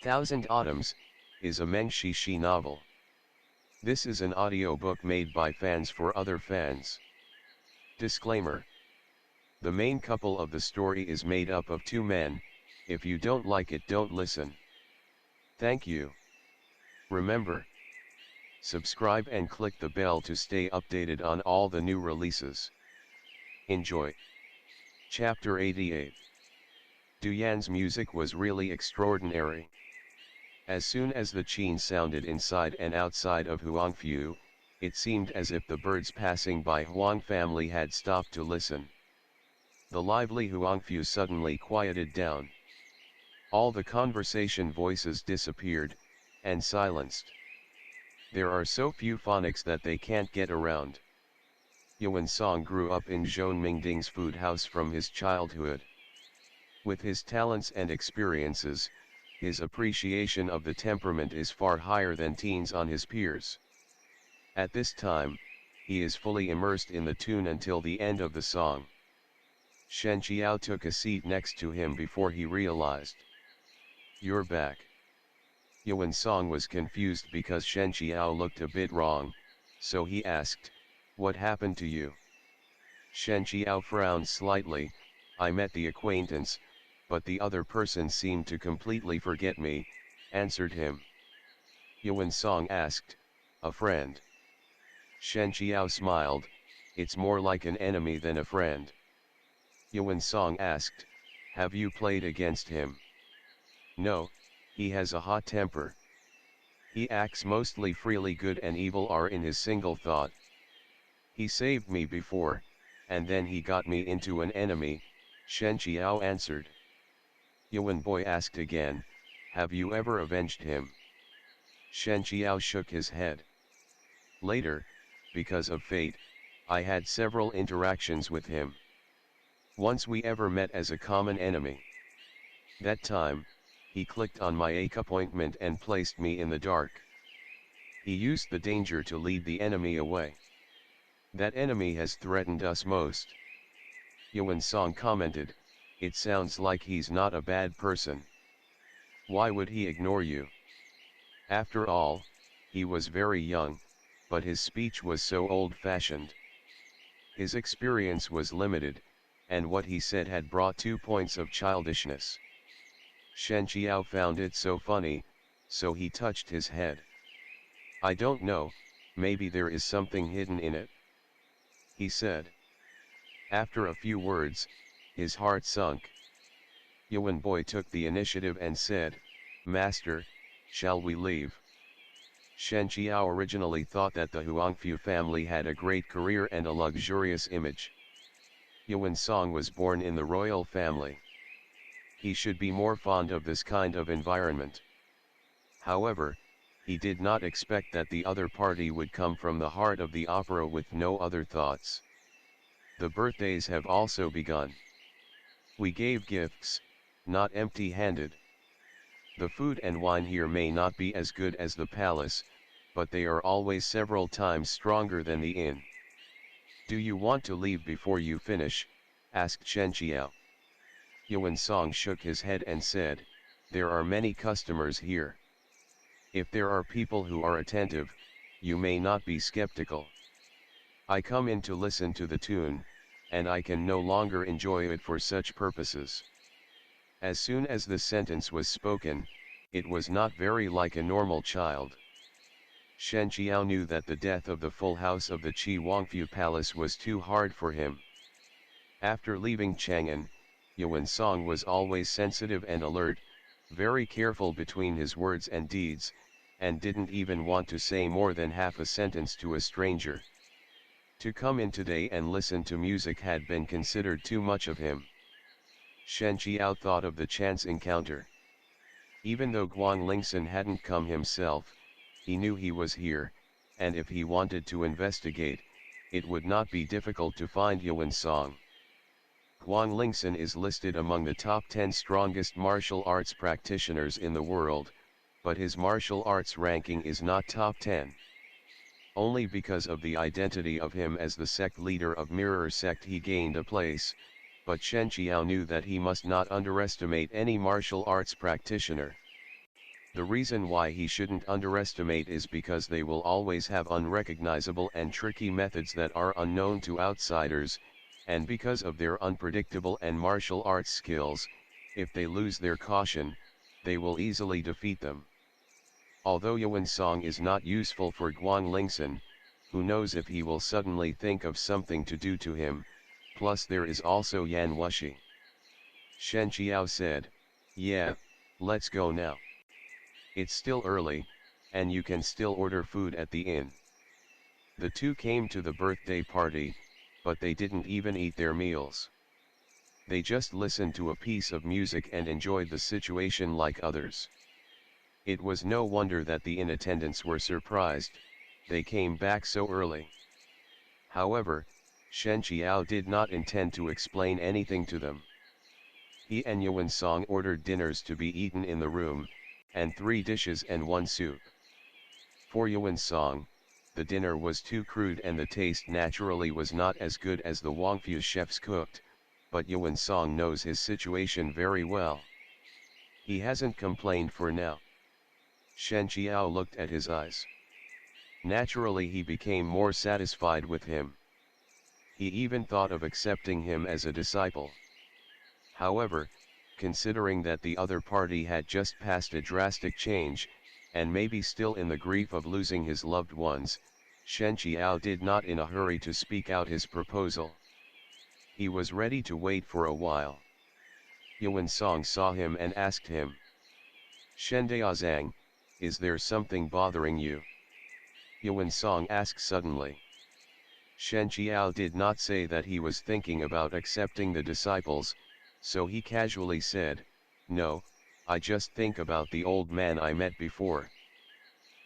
Thousand Autumns, is a Meng Xi Shi novel. This is an audiobook made by fans for other fans. Disclaimer. The main couple of the story is made up of two men. If you don't like it, don't listen. Thank you. Remember, subscribe and click the bell to stay updated on all the new releases. Enjoy. Chapter 88. Du Yan's music was really extraordinary. As soon as the qin sounded inside and outside of Huangfu, it seemed as if the birds passing by Huang family had stopped to listen. The lively Huangfu suddenly quieted down. All the conversation voices disappeared, and silenced. There are so few phonics that they can't get around. Yuan Song grew up in Zhou Mingding's food house from his childhood. With his talents and experiences, his appreciation of the temperament is far higher than teens on his peers. At this time, he is fully immersed in the tune until the end of the song. Shen Qiao took a seat next to him before he realized. "You're back." Yuan Song was confused because Shen Qiao looked a bit wrong, so he asked, "What happened to you?" Shen Qiao frowned slightly. "I met the acquaintance, but the other person seemed to completely forget me," answered him. Yuan Song asked, "A friend?" Shen Qiao smiled. "It's more like an enemy than a friend." Yuan Song asked, "Have you played against him?" "No, he has a hot temper. He acts mostly freely. Good and evil are in his single thought. He saved me before, and then he got me into an enemy," Shen Qiao answered. Yuan Boy asked again, "Have you ever avenged him?" Shen Qiao shook his head. "Later, because of fate, I had several interactions with him. Once we ever met as a common enemy. That time, he clicked on my appointment and placed me in the dark. He used the danger to lead the enemy away. That enemy has threatened us most." Yuan Song commented, "It sounds like he's not a bad person. Why would he ignore you? After all, he was very young, but his speech was so old-fashioned. His experience was limited, and what he said had brought 2 points of childishness." Shen Qiao found it so funny, so he touched his head. "I don't know, maybe there is something hidden in it," he said. After a few words, his heart sunk. Yuan Boy took the initiative and said, "Master, shall we leave?" Shen Qiao originally thought that the Huangfu family had a great career and a luxurious image. Yuan Song was born in the royal family. He should be more fond of this kind of environment. However, he did not expect that the other party would come from the heart of the opera with no other thoughts. The birthdays have also begun. We gave gifts, not empty-handed. The food and wine here may not be as good as the palace, but they are always several times stronger than the inn. Do you want to leave before you finish?" asked Shen Qiao. Yuan Song shook his head and said, "There are many customers here. If there are people who are attentive, you may not be skeptical. I come in to listen to the tune, and I can no longer enjoy it for such purposes." As soon as the sentence was spoken, it was not very like a normal child. Shen Qiao knew that the death of the full house of the Qi Wangfu Palace was too hard for him. After leaving Chang'an, Yuan Song was always sensitive and alert, very careful between his words and deeds, and didn't even want to say more than half a sentence to a stranger. To come in today and listen to music had been considered too much of him. Shen Qiao thought of the chance encounter. Even though Guan Lingsan hadn't come himself, he knew he was here, and if he wanted to investigate, it would not be difficult to find Yuan Song. Guan Lingsan is listed among the top 10 strongest martial arts practitioners in the world, but his martial arts ranking is not top 10. Only because of the identity of him as the sect leader of Mirror Sect he gained a place, but Shen Qiao knew that he must not underestimate any martial arts practitioner. The reason why he shouldn't underestimate is because they will always have unrecognizable and tricky methods that are unknown to outsiders, and because of their unpredictable and martial arts skills, if they lose their caution, they will easily defeat them. Although Yuan Song is not useful for Guan Lingsan, who knows if he will suddenly think of something to do to him, plus there is also Yan Wushi. Shen Qiao said, "Yeah, let's go now. It's still early, and you can still order food at the inn." The two came to the birthday party, but they didn't even eat their meals. They just listened to a piece of music and enjoyed the situation like others. It was no wonder that the inn attendants were surprised, they came back so early. However, Shen Qiao did not intend to explain anything to them. He and Yuan Song ordered dinners to be eaten in the room, and 3 dishes and 1 soup. For Yuan Song, the dinner was too crude and the taste naturally was not as good as the Wangfu chefs cooked, but Yuan Song knows his situation very well. He hasn't complained for now. Shen Qiao looked at his eyes. Naturally he became more satisfied with him. He even thought of accepting him as a disciple. However, considering that the other party had just passed a drastic change, and maybe still in the grief of losing his loved ones, Shen Qiao did not in a hurry to speak out his proposal. He was ready to wait for a while. Yuan Song saw him and asked him, "Shen Daozang, is there something bothering you?" Yuan Song asked suddenly. Shen Qiao did not say that he was thinking about accepting the disciples, so he casually said, "No, I just think about the old man I met before."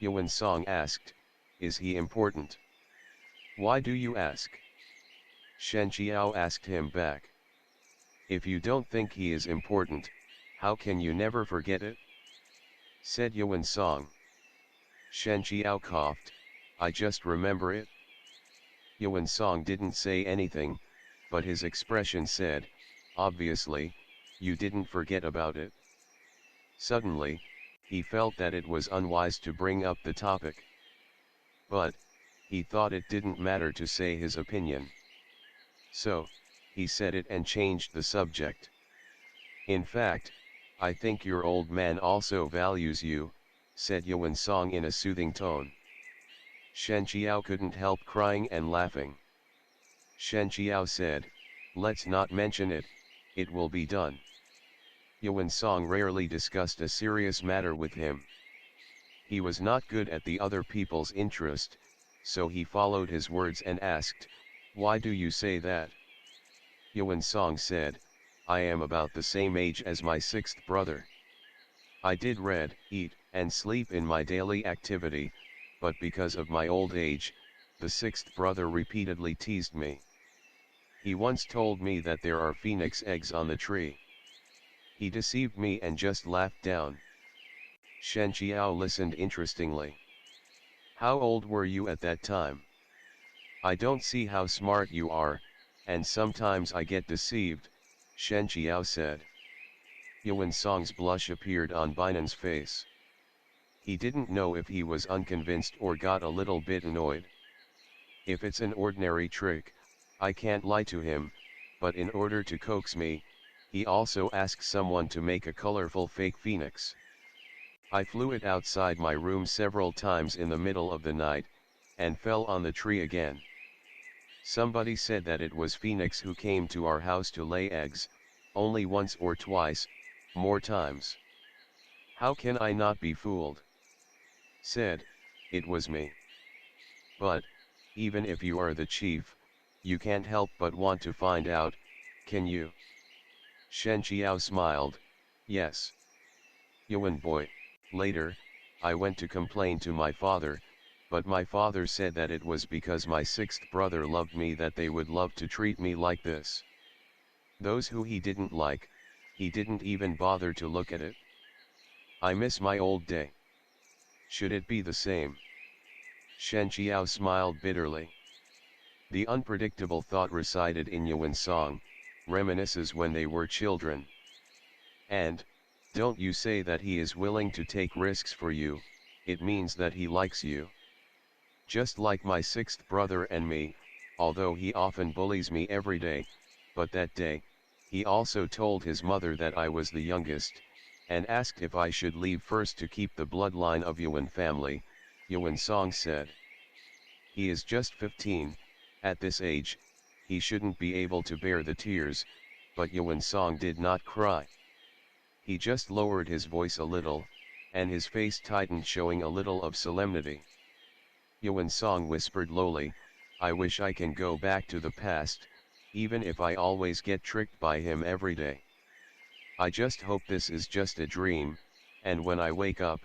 Yuan Song asked, "Is he important?" "Why do you ask?" Shen Qiao asked him back. "If you don't think he is important, how can you never forget it?" said Yuan Song. Shen Qiao coughed, "I just remember it." Yuan Song didn't say anything, but his expression said, "Obviously, you didn't forget about it." Suddenly, he felt that it was unwise to bring up the topic. But, he thought it didn't matter to say his opinion. So, he said it and changed the subject. "In fact, I think your old man also values you," said Yuan Song in a soothing tone. Shen Qiao couldn't help crying and laughing. Shen Qiao said, "Let's not mention it, it will be done." Yuan Song rarely discussed a serious matter with him. He was not good at the other people's interest, so he followed his words and asked, "Why do you say that?" Yuan Song said, "I am about the same age as my 6th brother. I did read, eat, and sleep in my daily activity, but because of my old age, the 6th brother repeatedly teased me. He once told me that there are phoenix eggs on the tree. He deceived me and just laughed down." Shen Qiao listened interestingly. "How old were you at that time?" "I don't see how smart you are, and sometimes I get deceived," Shen Qiao said. Yuan Song's blush appeared on Binan's face. He didn't know if he was unconvinced or got a little bit annoyed. If it's an ordinary trick, I can't lie to him, but in order to coax me, he also asks someone to make a colorful fake phoenix. I flew it outside my room several times in the middle of the night, and fell on the tree again. Somebody said that it was phoenix who came to our house to lay eggs, only once or twice, more times. How can I not be fooled? Said, it was me. But, even if you are the chief, you can't help but want to find out, can you? Shen Qiao smiled, yes. Yuan boy, later, I went to complain to my father, but my father said that it was because my 6th brother loved me that they would love to treat me like this. Those who he didn't like, he didn't even bother to look at it. I miss my old day. Should it be the same? Shen Qiao smiled bitterly. The unpredictable thought resided in Yuan Song, reminisces when they were children. And, Don't you say that he is willing to take risks for you, it means that he likes you. Just like my sixth brother and me, although he often bullies me every day, but that day, he also told his mother that I was the youngest, and asked if I should leave first to keep the bloodline of Yuan family, Yuan Song said. He is just 15, at this age, he shouldn't be able to bear the tears, but Yuan Song did not cry. He just lowered his voice a little, and his face tightened, showing a little of solemnity. Yuan Song whispered lowly, I wish I can go back to the past, even if I always get tricked by him every day. I just hope this is just a dream, and when I wake up,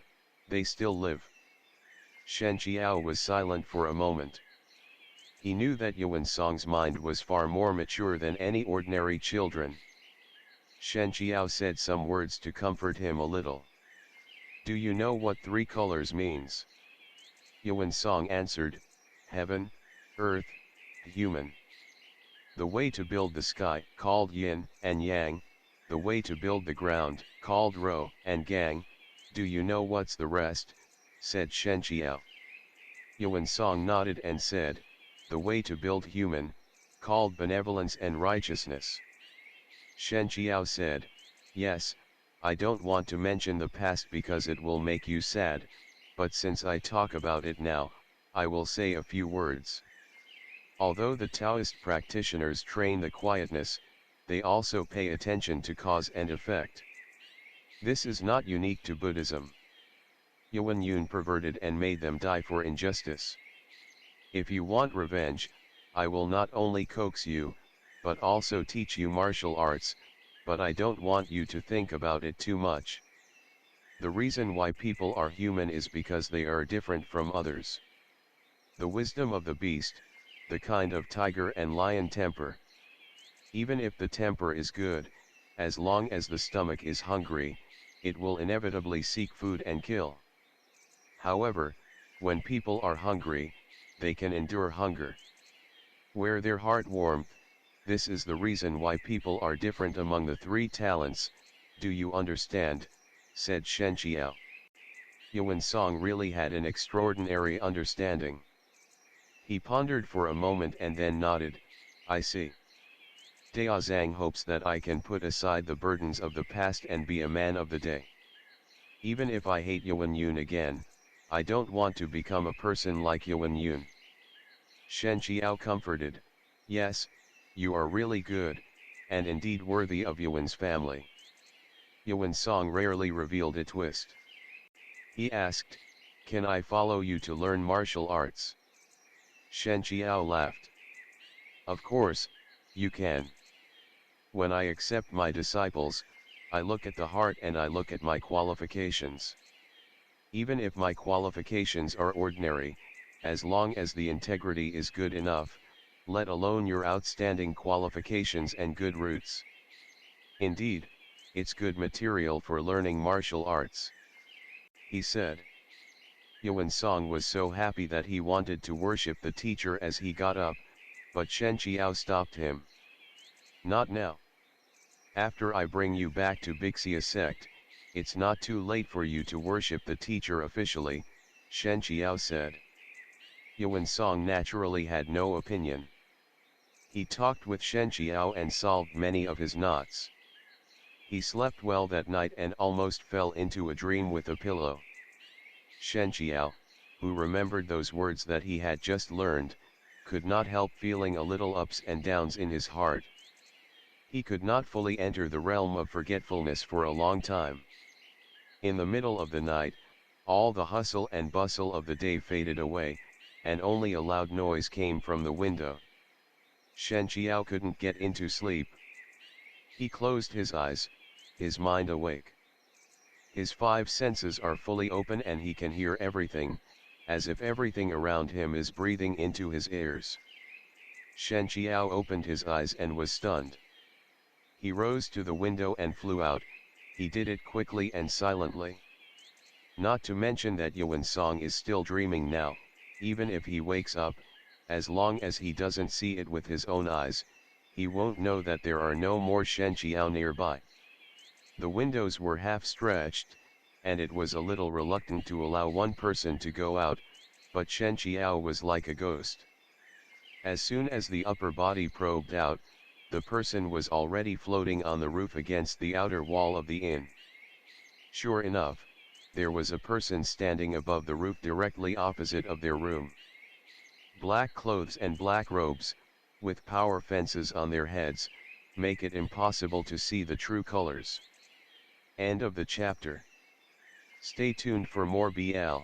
they still live. Shen Qiao was silent for a moment. He knew that Yuan Song's mind was far more mature than any ordinary children. Shen Qiao said some words to comfort him a little. Do you know what three colors means? Yuan Song answered, heaven, earth, human. The way to build the sky, called yin and yang, the way to build the ground, called ro and gang, do you know what's the rest? Said Shen Qiao. Yuan Song nodded and said, the way to build human, called benevolence and righteousness. Shen Qiao said, yes, I don't want to mention the past because it will make you sad, but since I talk about it now, I will say a few words. Although the Taoist practitioners train the quietness, they also pay attention to cause and effect. This is not unique to Buddhism. Yuan Yun perverted and made them die for injustice. If you want revenge, I will not only coax you, but also teach you martial arts, but I don't want you to think about it too much. The reason why people are human is because they are different from others. The wisdom of the beast, the kind of tiger and lion temper. Even if the temper is good, as long as the stomach is hungry, it will inevitably seek food and kill. However, when people are hungry, they can endure hunger. Where their heart warmth, this is the reason why people are different among the three talents, do you understand? Said Shen Qiao. Yuan Song really had an extraordinary understanding. He pondered for a moment and then nodded, I see. Daozang hopes that I can put aside the burdens of the past and be a man of the day. Even if I hate Yuan Yun again, I don't want to become a person like Yuan Yun. Shen Qiao comforted, yes, you are really good, and indeed worthy of Yuan's family. Yuan Song rarely revealed a twist. He asked, can I follow you to learn martial arts? Shen Qiao laughed. Of course, you can. When I accept my disciples, I look at the heart and I look at my qualifications. Even if my qualifications are ordinary, as long as the integrity is good enough, let alone your outstanding qualifications and good roots. Indeed, it's good material for learning martial arts. He said. Yuan Song was so happy that he wanted to worship the teacher as he got up, but Shen Qiao stopped him. Not now. After I bring you back to Wuxia sect, it's not too late for you to worship the teacher officially, Shen Qiao said. Yuan Song naturally had no opinion. He talked with Shen Qiao and solved many of his knots. He slept well that night and almost fell into a dream with a pillow. Shen Qiao, who remembered those words that he had just learned, could not help feeling a little ups and downs in his heart. He could not fully enter the realm of forgetfulness for a long time. In the middle of the night, all the hustle and bustle of the day faded away, and only a loud noise came from the window. Shen Qiao couldn't get into sleep. He closed his eyes, his mind awake. His five senses are fully open and he can hear everything, as if everything around him is breathing into his ears. Shen Qiao opened his eyes and was stunned. He rose to the window and flew out, he did it quickly and silently. Not to mention that Yuan Song is still dreaming now, even if he wakes up, as long as he doesn't see it with his own eyes, he won't know that there are no more Shen Qiao nearby. The windows were half stretched, and it was a little reluctant to allow one person to go out, but Shen Qiao was like a ghost. As soon as the upper body probed out, the person was already floating on the roof against the outer wall of the inn. Sure enough, there was a person standing above the roof directly opposite of their room. Black clothes and black robes, with power fences on their heads, make it impossible to see the true colors. End of the chapter. Stay tuned for more BL.